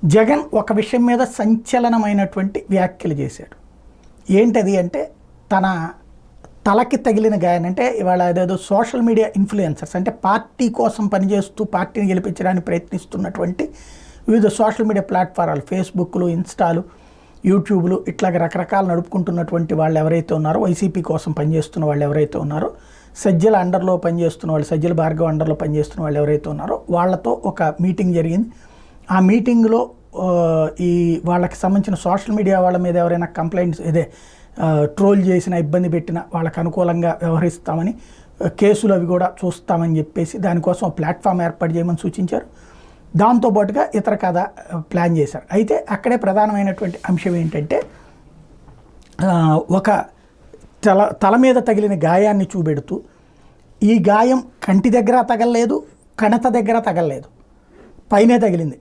జగన్ ఒక విషయం మీద సంచలనమైనటువంటి వ్యాఖ్యలు చేశాడు. ఏంటది అంటే తన తలకి తగిలిన గాయాన్ని, అంటే ఇవాళ అదేదో సోషల్ మీడియా ఇన్ఫ్లుయెన్సర్స్ అంటే పార్టీ కోసం పనిచేస్తూ పార్టీని గెలిపించడానికి ప్రయత్నిస్తున్నటువంటి వివిధ సోషల్ మీడియా ప్లాట్ఫారాలు, ఫేస్బుక్లు, ఇన్స్టాలు, యూట్యూబ్లు, ఇట్లాగ రకరకాలు నడుపుకుంటున్నటువంటి వాళ్ళు ఎవరైతే ఉన్నారో, వైసీపీ కోసం పనిచేస్తున్న వాళ్ళు ఎవరైతే ఉన్నారో, సజ్జల అండర్లో పనిచేస్తున్న వాళ్ళు, సజ్జల భార్గవ అండర్లో పనిచేస్తున్న వాళ్ళు ఎవరైతే ఉన్నారో వాళ్ళతో ఒక మీటింగ్ జరిగింది. ఆ మీటింగ్లో ఈ వాళ్ళకి సంబంధించిన సోషల్ మీడియా వాళ్ళ మీద ఎవరైనా కంప్లైంట్స్ ట్రోల్ చేసిన, ఇబ్బంది పెట్టిన వాళ్ళకి అనుకూలంగా వ్యవహరిస్తామని, కేసులు అవి కూడా చూస్తామని చెప్పేసి దానికోసం ప్లాట్ఫామ్ ఏర్పాటు చేయమని సూచించారు. దాంతోపాటుగా ఇతర కథ ప్లాన్ చేశారు. అయితే అక్కడే ప్రధానమైనటువంటి అంశం ఏంటంటే ఒక తల మీద తగిలిన గాయాన్ని చూపెడుతూ, ఈ గాయం కంటి దగ్గర తగలలేదు, కణత దగ్గర తగలలేదు, పైనే తగిలింది.